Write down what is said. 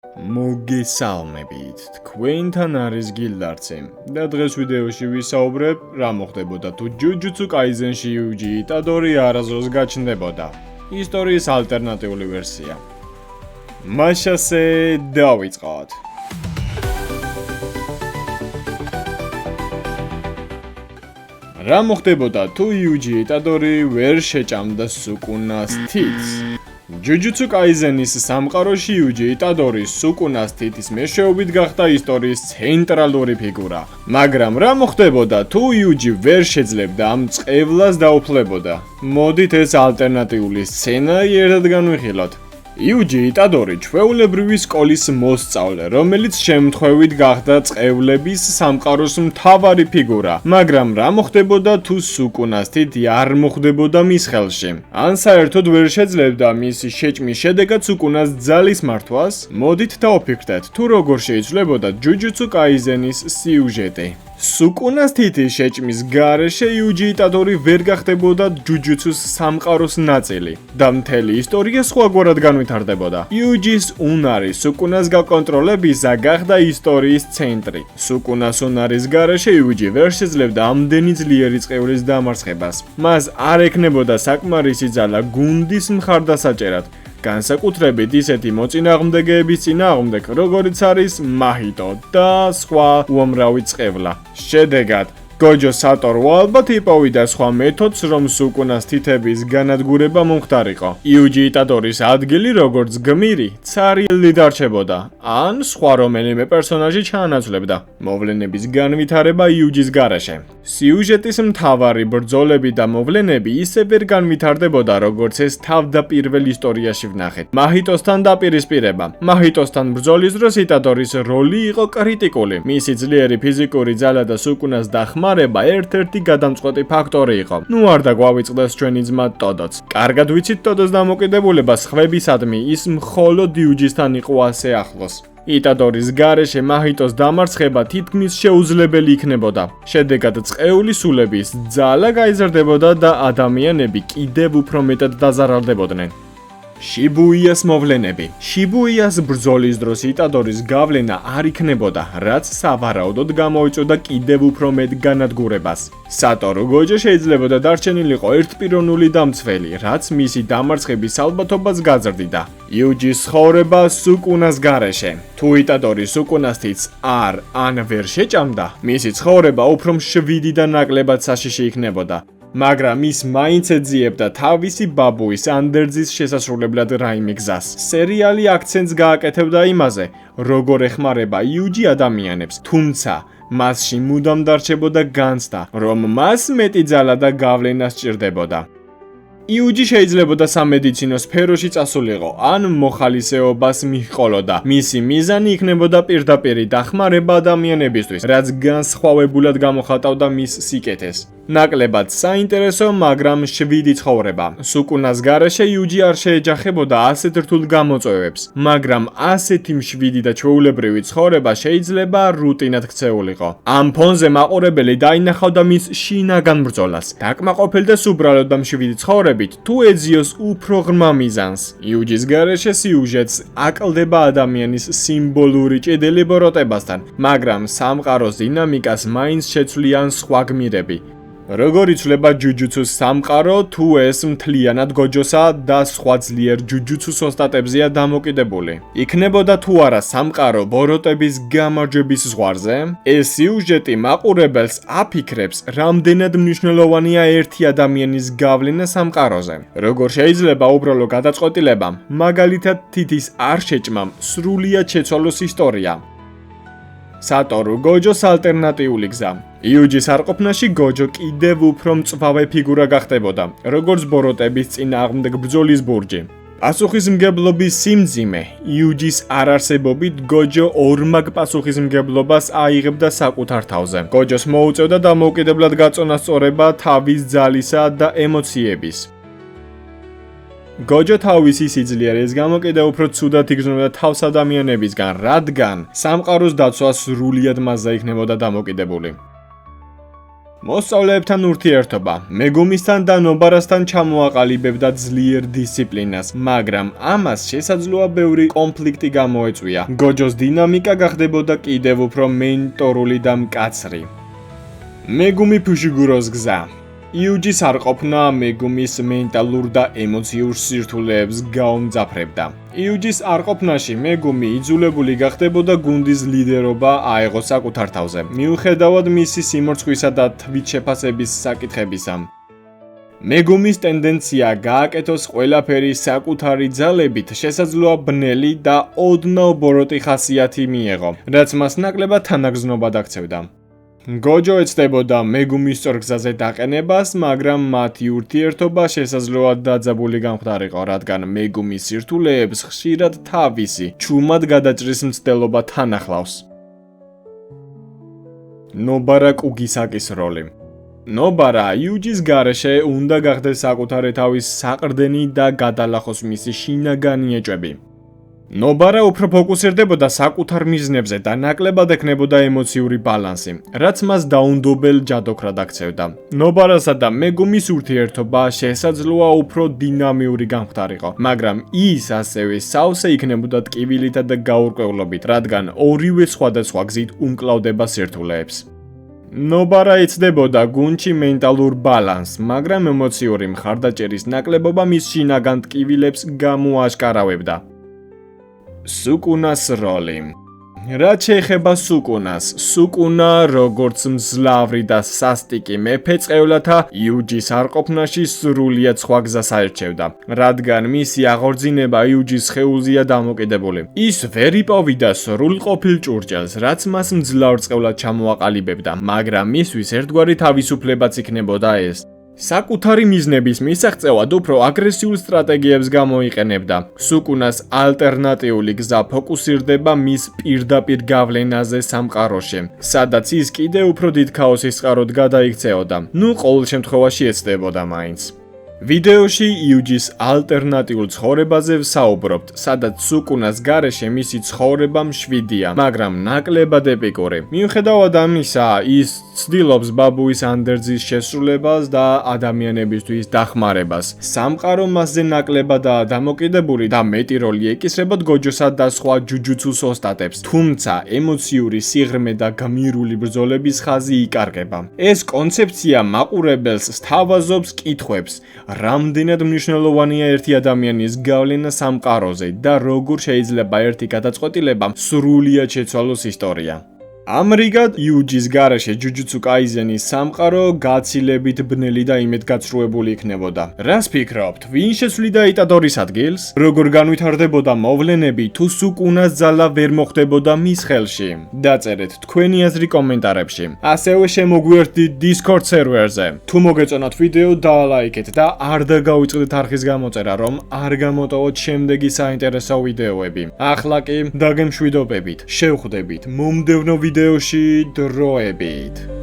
მოგესალმებით, თქვენთან არის გილდარცი და დღეს ვიდეოში ვისაუბრებ რა მოხდებოდა თუ ჯუჯუცუ კაიზენში იუჯი იტადორი არასდროს გაჩნდებოდა. ისტორიის ალტერნატიული ვერსია. მას ასე დავიწყოთ. რა მოხდებოდა თუ იუჯი იტადორი ვერ შეჭამდა სუკუნას თითს? ჯუჯუცუ კაიზენის სამყაროში იუჯი იტადორი სუკუნას თითის მეშვეობით გახდა ისტორიის ცენტრალური ფიგურა. მაგრამ რა მოხდებოდა თუ იუჯი ვერ შეძლებდა ამ წყევლას დაუფლებოდა? მოდით ეს ალტერნატიული სცენა ერთად განვიხილოთ. იუჯი იტადორი ჩვეულებრივი სკოლის მოსწავლე, რომელიც შემთხვევით გახდა წყევლების სამყაროს მთავარი ფიგურა. მაგრამ რა მოხდებოდა თუ სუკუნას თითი არ მოხდებოდა მის ხელში? ან საერთოდ ვერ შეძლებდა მისი შეჭმის შედეგად სუკუნას ძალის მართვას? მოდით დავფიქრდეთ, თუ როგორ შეიცვლებოდა ჯუჯუცუ კაიზენის სიუჟეტი. სუკუნას თითის შეჭმის გარეშე იუჯი იტადორი ვერ გახდებოდა ჯუჯუცუს სამყაროს ნაწილი და მთელი ისტორია სხვაგვარად განვითარდებოდა. იუჯის უნარი სუკუნას გაკონტროლებისა გახდა ისტორიის ცენტრი. სუკუნას უნარის გარეშე იუჯი ვერ შეძლებდა ამდენი ძლიერი წყევლის დამარცხებას. მას არ ექნებოდა საკმარისი ძალა გუნდის მხარდასაჭერად, განსაკუთრებით ისეთი მოწინააღმდეგეების წინააღმდეგ, როგორიც არის მაჰიტო და სხვა უამრავი წყევლა. შედეგად, გოჯო სატორუ ალბათ იპოვიდა სხვა მეთოდს, რომ სუკუნას თითების განადგურება მომხდარიყო. იუჯი იტადორის ადგილი როგორც გმირი, ცარიელი დარჩებოდა, ან სხვა რომელიმე პერსონაჟი ჩაანაცვლებდა. მოვლენების განვითარება იუჯის გარეშე. სიუჟეტის მთავარი ბრძოლები და მოვლენები ისე ვერ განვითარდებოდა, როგორც ეს თავდაპირველ ისტორიაში ვნახეთ. მაჰიტოსთან დაპირისპირება. მაჰიტოსთან ბრძოლის დროს იტადორის როლი იყო კრიტიკული. მისი ძლიერი ფიზიკური ძალა და სუკუნას დახმარება ერთ-ერთი გადამწყვეტი ფაქტორი იყო. ნუ არ დაგვავიწყდეს ჩვენი ძმა ტოდოც. კარგად ვიცით ტოდოს დამოკიდებულება სხვებისადმი, ის მხოლოდ იუჯისთან იყო ასე ახლოს. იტადორის გარეშე მაჰიტოს დამარცხება თითქმის შეუძლებელი იქნებოდა. შედეგად წყეული სულების ძალა გაიზარდებოდა და ადამიანები კიდევ უფრო მეტად დაზარალდებოდნენ. შიბუიას მოვლენები. შიბუიას ბრძოლის დროს იტადორის გავლენა არ იქნებოდა, რაც სავარაუდოდ გამოიწვევდა კიდევ უფრო მეტ განადგურებას. სატორუ გოჯო შეიძლებოდა დარჩენილიყო ერთპიროვნული დამცველი, რაც მისი დამარცხების ალბათობას გაზრდიდა. იუჯის ცხოვრება სუკუნას გარეშე. თუ იტადორი სუკუნას თითს ან ვერ შეჭამდა, მისი ცხოვრება უფრო მშვიდი და ნაკლებად საშიში იქნებოდა. მაგრამ ის მაინც ეძიებდა თავისი ბაბუის ანდერძის შესასრულებლად რაიმე გზას. სერიალი აქცენტს გააკეთებდა იმაზე, როგორ ეხმარება იუჯი ადამიანებს, თუმცა მასში მუდამ დარჩებოდა განცდა, რომ მას მეტი ძალა და გავლენა სჭირდებოდა. იუჯი შეიძლებოდა სამედიცინო სფეროში წასულიყო, ან მოხალისეობას მიჰყოლოდა. მისი მიზანი იქნებოდა პირდაპირი დახმარება ადამიანებისთვის, რაც განსხვავებულად გამოხატავდა მის სიკეთეს. ნაკლებად საინტერესო, მაგრამ შვიდი ცხოვრება. სუკუნას გარეშე იუჯი არ შეეჯახებოდა ასეთ რთულ გამოწვევებს, მაგრამ ასეთი მშვიდი და ჩვეულებრივი ცხოვრება შეიძლება რუტინად ქცეულიყო. ამ ფონზე მაყურებელი დაინახავდა მის შინაგან ბრძოლას. დაკმაყოფილდა უბრალოდ და მშვიდი ცხოვრებით, თუ ეძიოს უფრო ღრმა მიზანს. იუჯის გარეშე სიუჟეტს აკლდება ადამიანის სიმბოლური ჭიდილი ბოროტებასთან, მაგრამ სამყაროს დინამიკას მაინც შეცვლიან სხვა გმირები. როგორ იცვლება ჯუჯუცუს სამყარო, თუ ეს მთლიანად გოჯოსა და სხვა ძლიერ ჯუჯუცუს ოსტატებზეა დამოკიდებული? იქნებოდა თუ არა სამყარო ბოროტების გამარჯვების ზღვარზე? ეს სიუჟეტი მაყურებელს აფიქრებს, რამდენად მნიშვნელოვანია ერთი ადამიანის გავლენა სამყაროზე. როგორ შეიძლება უბრალო გადაწყვეტილებამ, მაგალითად თითის არ შეჭმამ, სრულიად შეცვალოს ისტორია. სატორუ გოჯოს ალტერნატიული გზა. იუჯის არყოფნაში გოჯო კიდევ უფრო მწვავე ფიგურა გახდებოდა, როგორც ბოროტების წინააღმდეგ ბრძოლის ბურჯი. პასუხისმგებლობის სიმძიმე. იუჯის არარსებობით გოჯო ორმაგ პასუხისმგებლობას აიღებდა საკუთარ თავზე. გოჯოს მოუწევდა დამოუკიდებლად გაწონასწორება თავის ძალისა და ემოციების. გოჯო თავისი სიძლიერის გამო კიდევ უფრო ცუდად იგრძნობდა თავს ადამიანებისგან, რადგან სამყაროს დაცვა სრულიად მასზე იქნებოდა დამოკიდებული. მოსწავლეებთან ურთიერთობა. მეგუმისთან და ნობარასთან ჩამოაყალიბებდა ძლიერ დისციპლინას, მაგრამ ამას შესაძლოა ბევრი კონფლიქტი გამოეწვია. გოჯოს დინამიკა გახდებოდა კიდევ უფრო მენტორული და მკაცრი. მეგუმი ფუშიგუროს გზა. იუჯის არ ყოფნა მეგუმის მენტალურ და ემოციურ სირთულეებს გაუმძაფრებდა. იუჯის არ ყოფნაში მეგუმი იძულებული გახდებოდა გუნდის ლიდერობა აეღო საკუთარ თავზე, მიუხედავად მისი სიმორცხვისა და თვითშეფასების საკითხებისა. მეგუმის ტენდენცია გააკეთოს ყველაფერი საკუთარი ძალებით შესაძლოა ბნელი და ოდნავ ბოროტი ხასიათი მიეღო, რაც მას ნაკლებად თანაგრძნობად აქცევდა. გოჯო ეცდებოდა მეგუმის სწორ გზაზე დაყენებას, მაგრამ მათი ურთიერთობა შესაძლოა დაძაბული გამხდარიყო, რადგან მეგუმის სირთულეებს ხშირად თავისი ჩუმად გადაჭრის მცდელობა თან ახლავს. ნობარა კუგისაკის როლი. ნობარა იუჯის გარეშე უნდა გახდეს საკუთარი თავის საყრდენი და გადალახოს მისი შინაგანი ეჭვები. ნობარა უფრო ფოკუსირდებოდა საკუთარ მიზნებზე და ნაკლებად ექნებოდა ემოციური ბალანსი, რაც მას დაუნდობელ ჯადოქრად აქცევდა. ნობარასა და მეგუმის ურთიერთობა შესაძლოა უფრო დინამიური გამხდარიყო, მაგრამ ის ასევე სავსე იქნებოდა ტკივილითა და გაურკვევლობით, რადგან ორივე სხვადასხვა გზით უმკლავდება სირთულეებს. ნობარა ეცდებოდა გუნდში მენტალურ ბალანსს, მაგრამ ემოციური მხარდაჭერის ნაკლებობა მის შინაგან ტკივილებს გამოაშკარავებდა. სუკუნას როლი. რაც შეეხება სუკუნას, სუკუნა როგორც მძლავრი და სასტიკი მეფე წყევლათა იუჯის არყოფნაში სრულიად სხვა გზას აერჩევდა, რადგან მისი აღორძინება იუჯის სხეულზეა დამოკიდებული. ის ვერ იპოვიდა სრულყოფილ ჭურჭელს, რაც მას მძლავრ წყევლად ჩამოაყალიბებდა, მაგრამ მისთვის ერთგვარი თავისუფლებაც იქნებოდა ეს. საკუთარი მიზნების მისაღწევად უფრო აგრესიულ სტრატეგიებს გამოიყენებდა. სუკუნას ალტერნატიული გზა ფოკუსირდება მის პირდაპირ გავლენაზე სამყაროში, სადაც ის კიდევ უფრო დიდ ქაოსის წყაროდ გადაიქცეოდა. ყოველ შემთხვევაში ეცდებოდა მაინც. ვიდეოში იუჯის ალტერნატიულ ცხოვრებაზე ვსაუბრობთ, სადაც სუკუნას გარეშე მისი ცხოვრება მშვიდია, მაგრამ ნაკლებად ეპიკური. მიუხედავად ამისა, ის ცდილობს ბაბუის ანდერძის შესრულებას და ადამიანებისთვის დახმარებას. სამყარო მასზე ნაკლებადაა დამოკიდებული და მეტი როლი ეკისრებათ გოჯოსა და სხვა ჯუჯუცუს ოსტატებს, თუმცა ემოციური სიღრმე და გმირული ბრძოლების ხაზი იკარგება. ეს კონცეფცია მაყურებელს სთავაზობს კითხვებს, რამდენად მნიშვნელოვანია ერთი ადამიანის გავლენა სამყაროზე და როგორ შეიძლება ერთი გადაწყვეტილება სრულიად შეცვალოს ისტორია. ამრიგად, იუჯის გარეშე ჯუჯუცუ კაიზენის სამყარო გაცილებით ბნელი და იმედგაცრუებული იქნებოდა. რას ფიქრობთ, ვინ შეცვლიდა იტადორის ადგილს? როგორ განვითარდებოდა მოვლენები, თუ სუკუნას ძალა ვერ მოხდებოდა მის ხელში? დაწერეთ თქვენი აზრი კომენტარებში. ასევე შემოგვიერთდით Discord სერვერზე. თუ მოგეწონათ ვიდეო, დაალაიქეთ და არ დაგავიწყდეთ არხის გამოწერა, რომ არ გამოტოვოთ შემდეგი საინტერესო ვიდეოები. ახლა კი დაგემშვიდობებით, შევხვდებით მომდევნო ვიდეოში დროებით.